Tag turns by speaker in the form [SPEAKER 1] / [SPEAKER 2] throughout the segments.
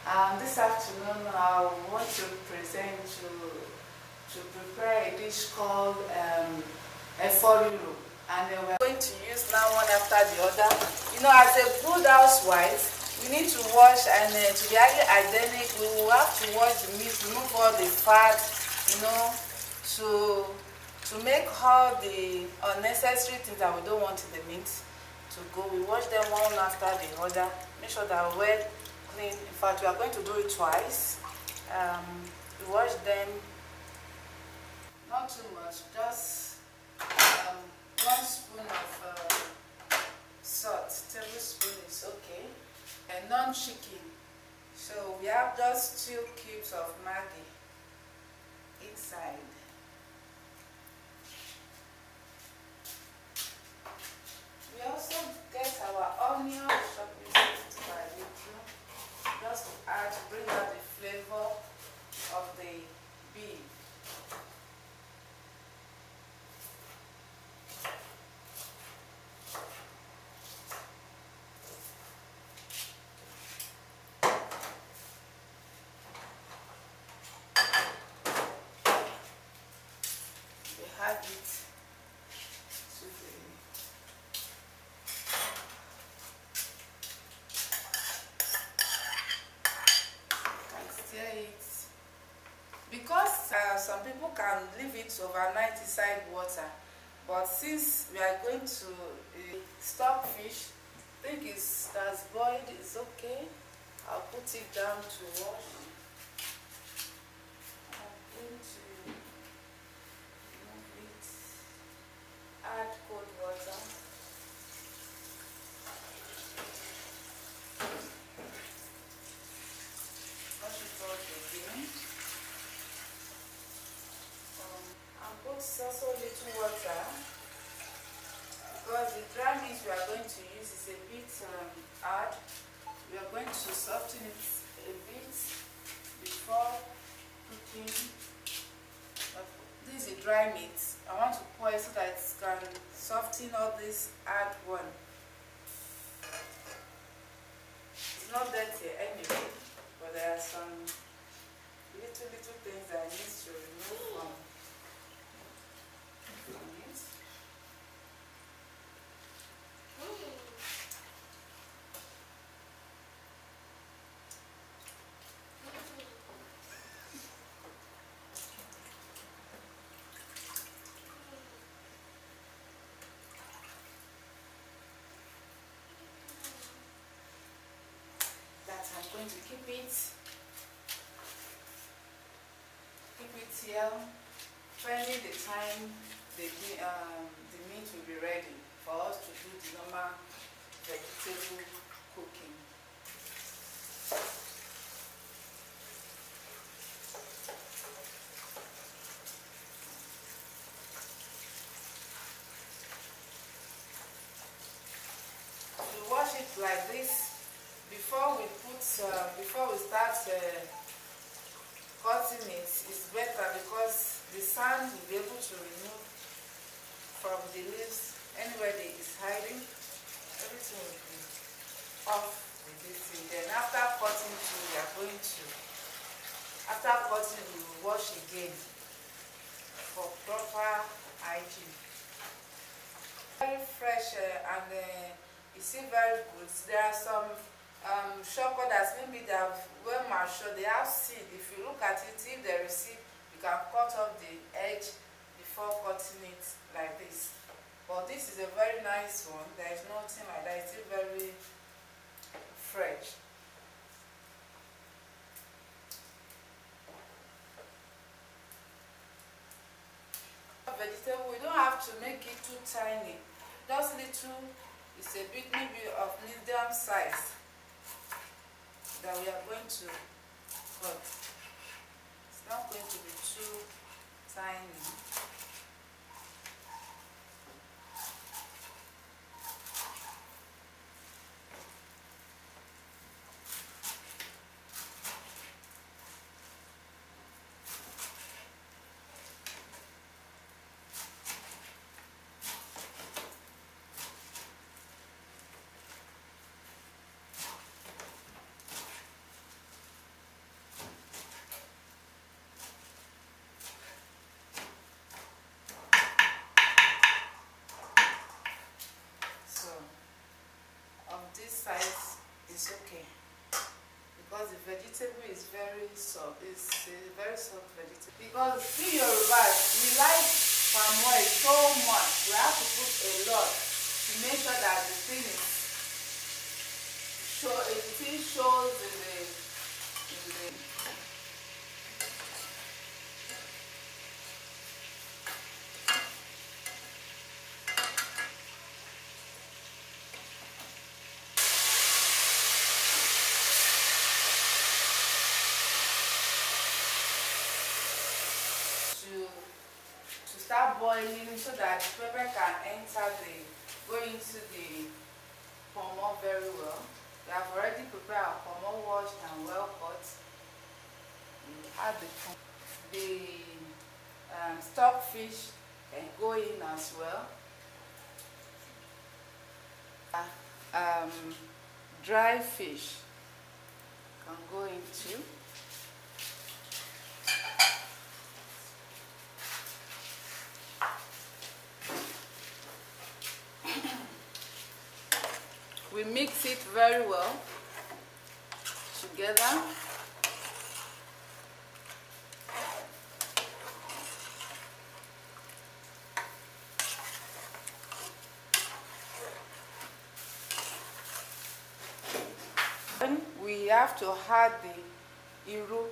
[SPEAKER 1] This afternoon I want to present to prepare a dish called eforiru, and we're going to use now one after the other. You know, as a good housewife, we need to wash, and to be highly hygienic, we will have to wash the meat, remove all the fat, you know, to make all the unnecessary things that we don't want in the meat to go. We wash them one after the other. Make sure that we're well clean. In fact, we are going to do it twice. We wash them, not too much, just 1 spoon of salt, tablespoon is okay, and non-chicken. So we have just 2 cubes of Maggi inside. We also get our onion, chop it by little, just to add, to bring out the flavor of the beef. We add it to the it, because some people can leave it overnight inside water, but since we are going to stockfish, I think it has boiled, it's okay. I'll put it down to wash. I'm going to remove it, add cold water. Also little water, because the dry meat we are going to use is a bit hard. We are going to soften it a bit before cooking. This is a dry meat. I want to pour it so that it can soften all this hard one. It's not dirty anyway, but there are some little things that I need to remove from it. That I'm going to keep it here, pending the time the meat will be ready for us to do the normal vegetable cooking. We wash it like this before we start cutting it. It's better because the sand will be able to remove from the leaves. Anywhere that is hiding, everything will be off with this thing. Then after cutting too, we are going to, after cutting we will wash again for proper hygiene. Very fresh and it's still very good. There are some shoko that maybe they have well matured, they have seed. If you look at it, if there is seed, you can cut off the edge before cutting it like this. But this is a very nice one. There is nothing like that. It's still very fresh. Vegetable, we don't have to make it too tiny. Just little, it's a bit maybe of medium size that we are going to cut. It's not going to be too tiny. because we Yorubas, we like palm oil so much. We have to put a lot to make sure that the thing is shows in the to start boiling so that the pepper can go into the pomo very well. We have already prepared our pomo, washed and well cut. We add the stockfish and go in as well. Dry fish can go into. We mix it very well together. Then we have to add the iru.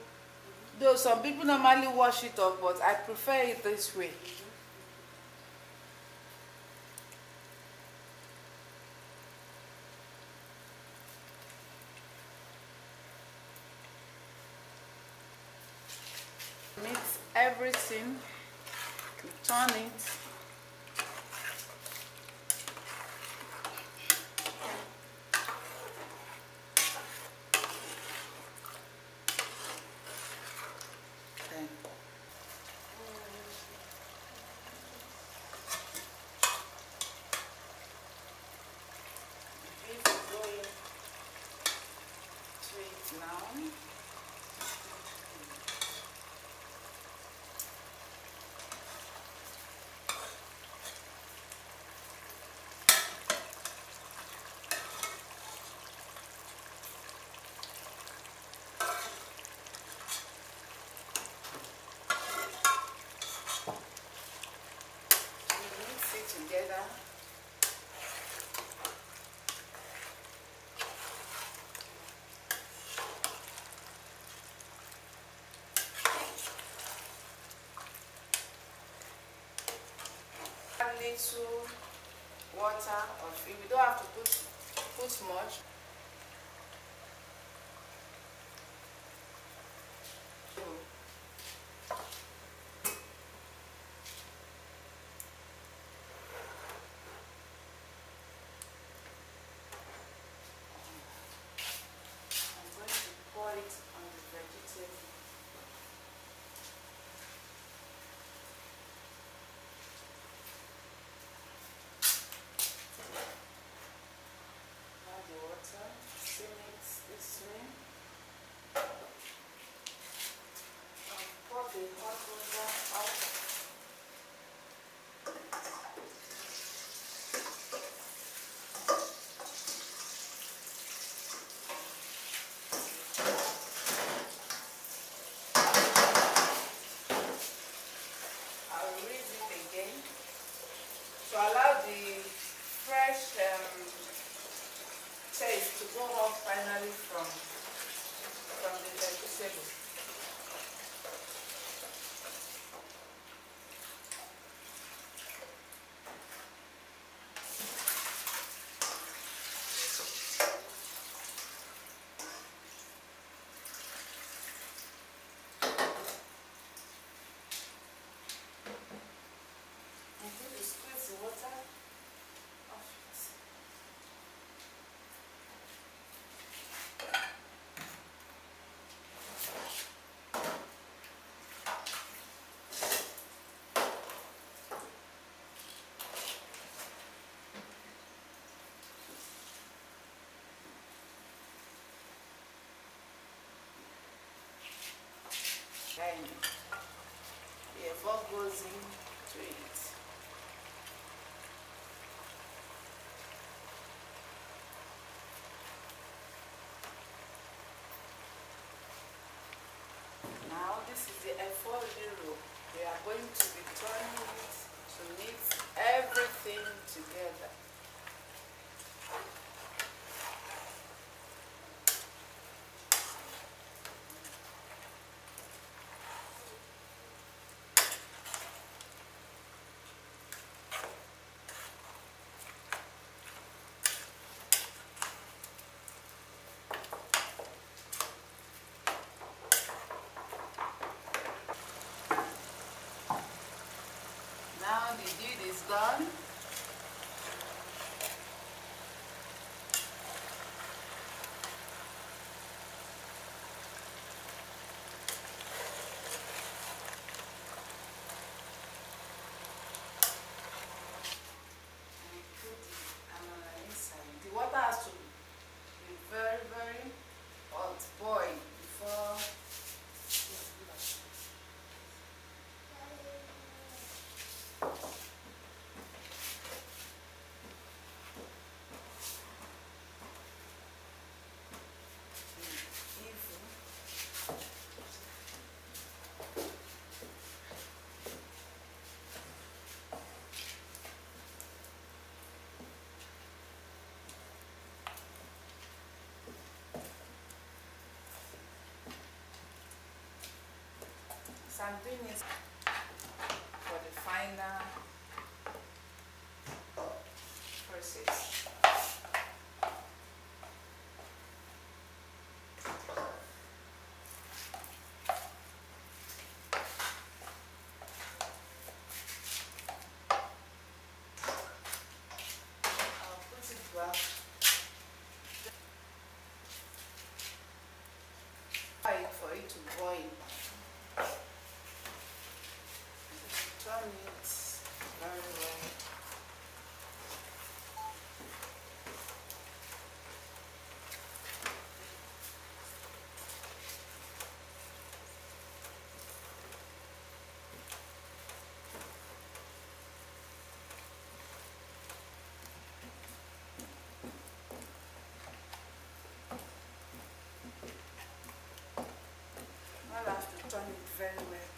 [SPEAKER 1] Though some people normally wash it off, but I prefer it this way. Mix everything, turn it. Then beef is going to it now. Together. Add little water of it. We don't have to put much. On the vegetable. Add the water, steam it this way. And pour the hot water out. To allow the fresh taste to go off finally from the vegetable. Squeeze the water off it. Then the efo goes into it. Now this is the efo riro. are going to be turning it to mix everything together. Now the deed is done. And put the amala inside. The water has to be very, very hot, boil before. So I'm doing it for the final process. I'll put it back. For it to boil. Turn it very well. I'll have to turn it very well.